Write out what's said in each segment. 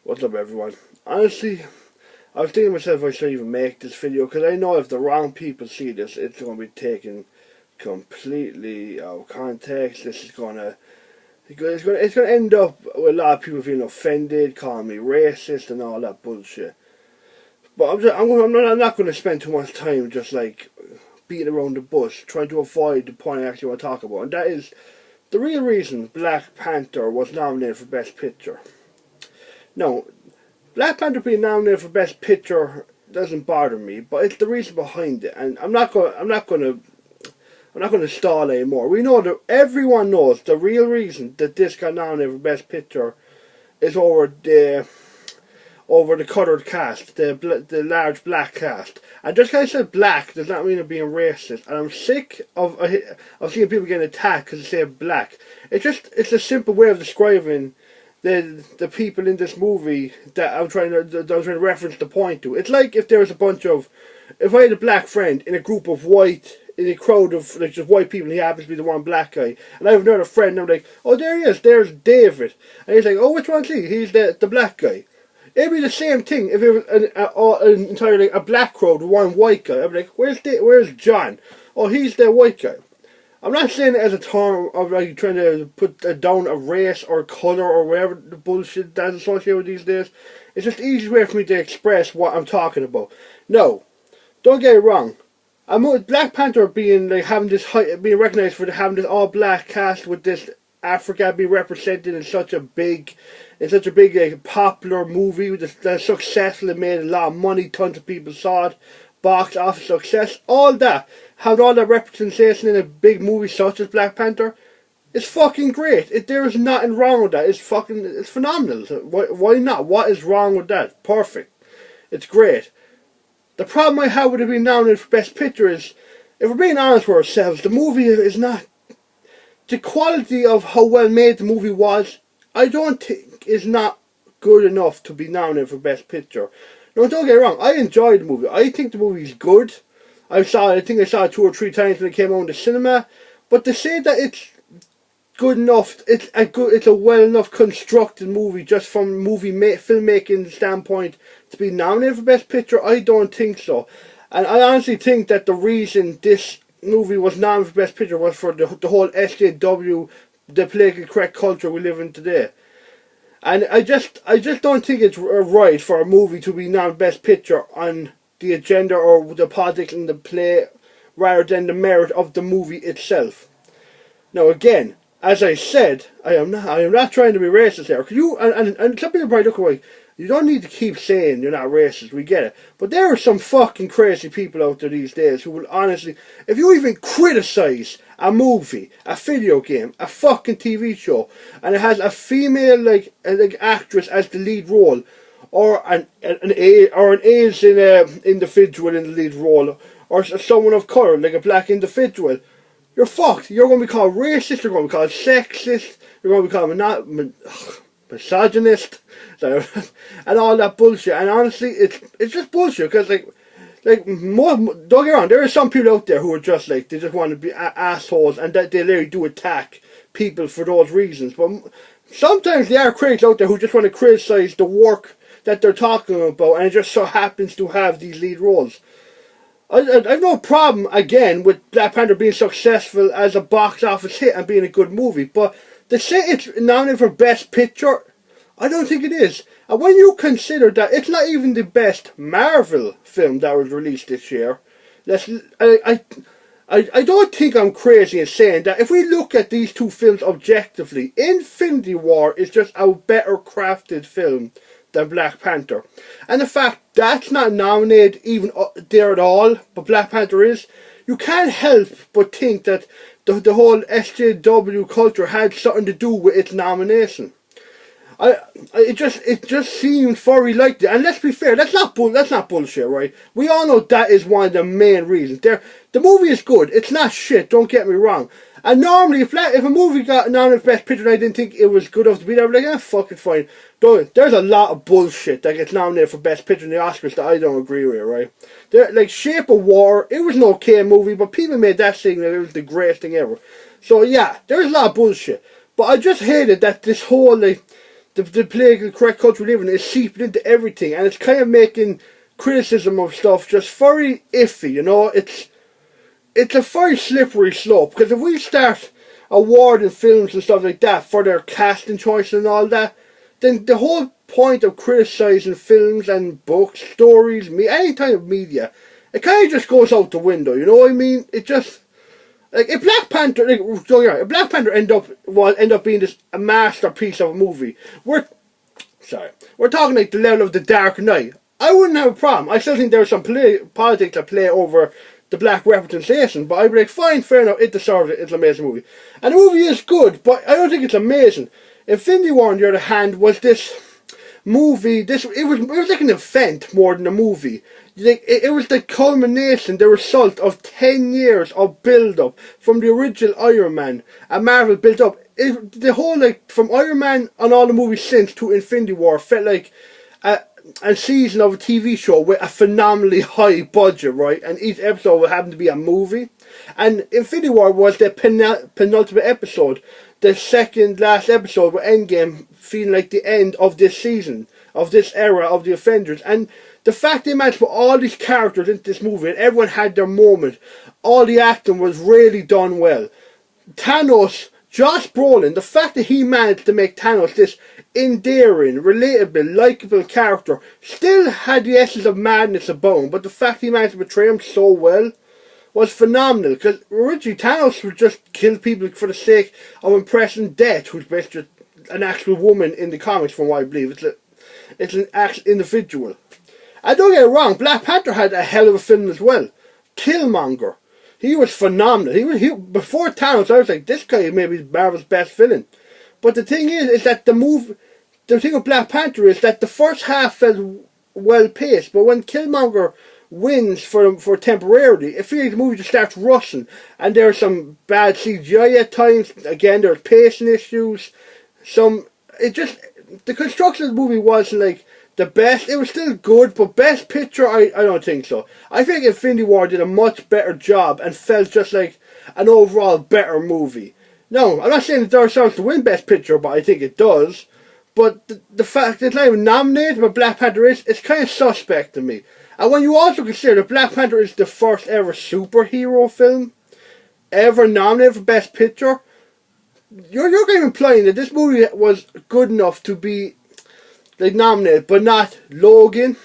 What's up, everyone? Honestly, I was thinking to myself I should even make this video because I know if the wrong people see this, it's going to be taken completely out of context. This is it's gonna end up with a lot of people feeling offended, calling me racist and all that bullshit. But I'm not going to spend too much time just like beating around the bush, trying to avoid the point I actually want to talk about, and that is the real reason Black Panther was nominated for Best Picture. Now, Black Panther being nominated for Best Picture doesn't bother me, but it's the reason behind it, and I'm not going to stall anymore. We know that everyone knows the real reason that this got nominated for Best Picture is over the coloured cast, the large black cast. And just because I said black does not mean I'm being racist. And I'm sick of seeing people getting attacked because they say black. It's a simple way of describing the people in this movie that I was trying to reference the point to. It's like if there was if I had a black friend in a group of in a crowd of like just white people, and he happens to be the one black guy, and I have another friend, and I'm like, oh, there he is, there's David, and he's like, oh, which one's he? He's the black guy. It'd be the same thing if it was an entirely a black crowd with one white guy. I'd be like, where's John? Oh, he's the white guy. I'm not saying it as a term of like trying to put down a race or colour or whatever the bullshit that's associated with these days. It's just the easiest way for me to express what I'm talking about. No, don't get it wrong. Black Panther being like being recognised for having this all black cast with this Africa being represented in such a big popular movie that's successful and made a lot of money, tons of people saw it, box office success, all that, having all that representation in a big movie such as Black Panther, it's fucking great. There is nothing wrong with that. It's phenomenal. Why not? What is wrong with that? Perfect. It's great. The problem I have with it being nominated for Best Picture is, if we're being honest with ourselves, the movie is not... The quality of how well made the movie was, I don't think is not good enough to be nominated for Best Picture. No, don't get me wrong, I enjoyed the movie. I think the movie is good. I think I saw it 2 or 3 times when it came out in the cinema. But to say that it's good enough, it's a well enough constructed movie just from filmmaking standpoint to be nominated for Best Picture, I don't think so. And I honestly think that the reason this movie was nominated for Best Picture was for the whole SJW, the politically correct culture we live in today. And I just don't think it's right for a movie to be nominated Best Picture on the agenda or the politics in the play rather than the merit of the movie itself. Now again, as I said, I am not trying to be racist here. And some people probably look away. You don't need to keep saying you're not racist, we get it. But there are some fucking crazy people out there these days who will honestly, if you even criticise a movie, a video game, a fucking TV show, and it has a female like actress as the lead role, or an Asian individual in the lead role, or someone of colour like a black individual, you're fucked. You're going to be called racist, you're going to be called sexist, you're going to be called misogynist, and all that bullshit. And honestly, it's just bullshit, because don't get me wrong, there are some people out there who are just like, they just want to be assholes, and that they literally do attack people for those reasons. But sometimes there are critics out there who just want to criticise the work that they're talking about, and it just so happens to have these lead roles. I have no problem, again, with Black Panther being successful as a box office hit and being a good movie, but to say it's nominated for Best Picture, I don't think it is. And when you consider that it's not even the best Marvel film that was released this year, I don't think I'm crazy in saying that if we look at these two films objectively, Infinity War is just a better crafted film than Black Panther. And the fact that's not nominated even there at all, but Black Panther is, you can't help but think that the whole SJW culture had something to do with its nomination. It just seemed very likely. And let's be fair, that's not bullshit, right? We all know that is one of the main reasons. The movie is good. It's not shit, don't get me wrong. And normally, if a movie got nominated for Best Picture and I didn't think it was good enough to be there, I'd be like, fuck it, fine. There's a lot of bullshit that gets nominated for Best Picture in the Oscars that I don't agree with, right? Like Shape of War, it was an okay movie, but people made that thing that it was the greatest thing ever. So yeah, there's a lot of bullshit. But I just hated that this whole, the political correct culture we live in is seeping into everything, and it's kind of making criticism of stuff just very iffy. You know, it's a very slippery slope, because if we start awarding films and stuff like that for their casting choices and all that, then the whole point of criticising films and books, stories, any kind of media, it kind of just goes out the window. You know what I mean? It just, like, if Black Panther, if Black Panther end up being a masterpiece of a movie, we're talking like the level of The Dark Knight. I wouldn't have a problem. I still think there's some politics that play over the black representation, but I'd be like, fine, fair enough, it deserves it, it's an amazing movie. And the movie is good, but I don't think it's amazing. Infinity War, on the other hand, was this movie, it was like an event more than a movie. It was the culmination, the result of 10 years of build-up from the original Iron Man, and Marvel built up. The whole, like, from Iron Man and all the movies since to Infinity War felt like a season of a TV show with a phenomenally high budget, right? And each episode would happen to be a movie. And Infinity War was the penultimate episode, the second last episode, with Endgame feeling like the end of this season, of this era of the Avengers. And the fact they managed to put all these characters into this movie and everyone had their moment, all the acting was really done well. Thanos, Josh Brolin, the fact that he managed to make Thanos this endearing, relatable, likeable character, still had the essence of madness about him, but the fact he managed to portray him so well was phenomenal, because originally Thanos would just kill people for the sake of impressing Death, who's basically an actual woman in the comics, from what I believe. It's an actual individual. And don't get it wrong, Black Panther had a hell of a film as well. Killmonger. He was phenomenal. He before Thanos, I was like, this guy may be Marvel's best villain. But the thing is that the thing with Black Panther is that the first half felt well paced, but when Killmonger wins for temporarily, it feels like the movie just starts rushing, and there's some bad CGI at times. Again, there's pacing issues. The construction of the movie wasn't like the best. It was still good, but best picture, I don't think so. I think Infinity War did a much better job and felt just like an overall better movie. No, I'm not saying it deserves to win best picture, but I think it does. But the fact that it's not even nominated, but Black Panther is, it's kind of suspect to me. And when you also consider that Black Panther is the first ever superhero film ever nominated for best picture, you're kind of implying that this movie was good enough to be like nominated, but not Logan,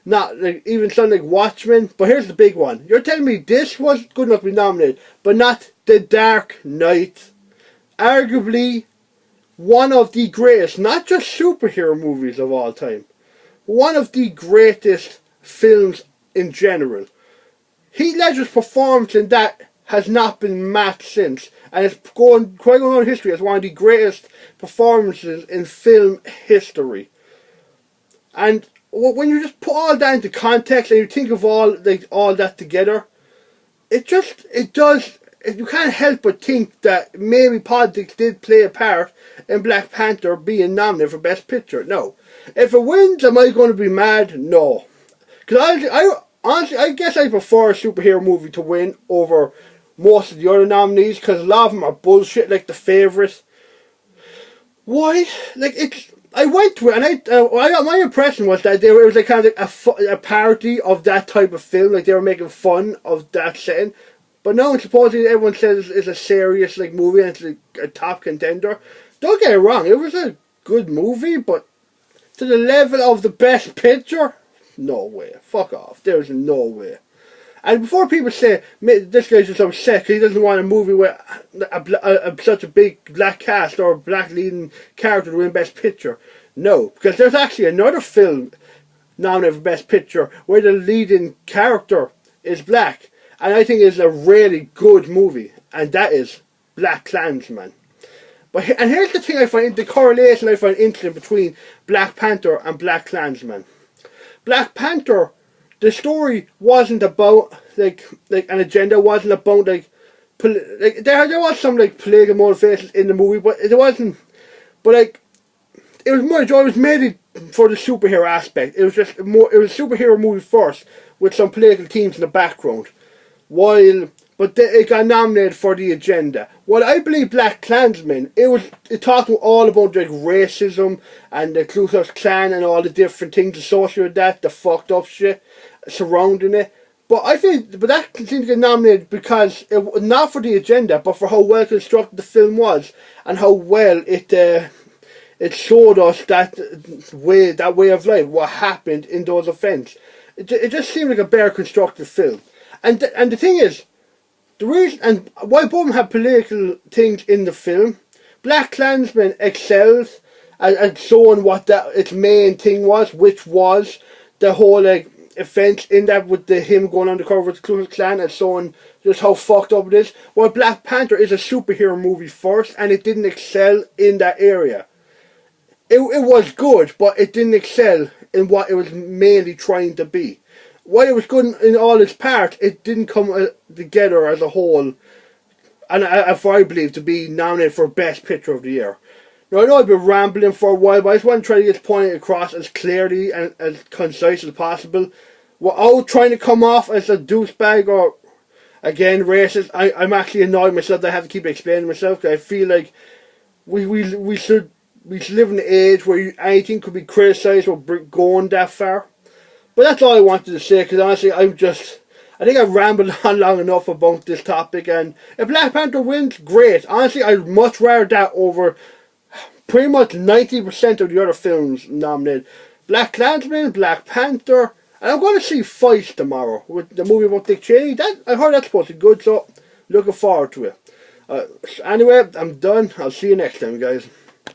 not like even something like Watchmen. But here's the big one: you're telling me this was good enough to be nominated, but not The Dark Knight, arguably one of the greatest, not just superhero movies of all time, one of the greatest films in general. Heath Ledger's performance in that has not been matched since, and it's going on in history as one of the greatest performances in film history. And when you just put all that into context and you think of all that together, you can't help but think that maybe politics did play a part in Black Panther being nominated for Best Picture. No. If it wins, am I going to be mad? No. Because honestly, I guess I prefer a superhero movie to win over most of the other nominees, because a lot of them are bullshit, like The Favourite. Why? Like, I went to it, and my impression was that it was like kind of like a parody of that type of film, like they were making fun of that setting. But now, supposedly everyone says it's a serious like movie and it's like a top contender. Don't get it wrong, it was a good movie, but to the level of the Best Picture, no way. Fuck off. There's no way. And before people say this guy's just upset because he doesn't want a movie with such a big black cast or a black leading character to win Best Picture, no, because there's actually another film nominated for Best Picture where the leading character is black, and I think it's a really good movie, and that is Black Klansman. And here's the thing the correlation I find interesting between Black Panther and Black Klansman. Black Panther, the story wasn't about like an agenda, wasn't about there was some like political motivations in the movie, but it wasn't. But like it was made for the superhero aspect. It was a superhero movie first with some political themes in the background. While but it got nominated for The Agenda. What I believe Black Klansman, it talked all about like racism and the Ku Klux Klan and all the different things associated with that, the fucked up shit surrounding it. But I think, but that seemed to get nominated because it not for The Agenda, but for how well constructed the film was and how well it showed us that way of life, what happened in those events. It just seemed like a better constructed film. And the thing is, the reason, and why both of them have political things in the film, Black Klansman excels at showing what its main thing was, which was the whole like event in that with him going undercover with the Ku Klux Klan and showing just how fucked up it is. While Black Panther is a superhero movie first, and it didn't excel in that area. It was good, but it didn't excel in what it was mainly trying to be. While it was good in all its parts, it didn't come together as a whole, and I believe to be nominated for Best Picture of the Year. Now I know I've been rambling for a while, but I just want to try to get the point across as clearly and as concise as possible, without trying to come off as a douchebag or, again, racist. I'm actually annoyed myself that I have to keep explaining myself, because I feel like we should live in an age where anything could be criticised or going that far. But that's all I wanted to say, because honestly, I think I've rambled on long enough about this topic, and if Black Panther wins, great. Honestly, I'd much rather that over pretty much 90% of the other films nominated. Black Klansman, Black Panther, and I'm going to see Feist tomorrow, with the movie about Dick Cheney. I heard that's supposed to be good, so looking forward to it. Anyway, I'm done. I'll see you next time, guys.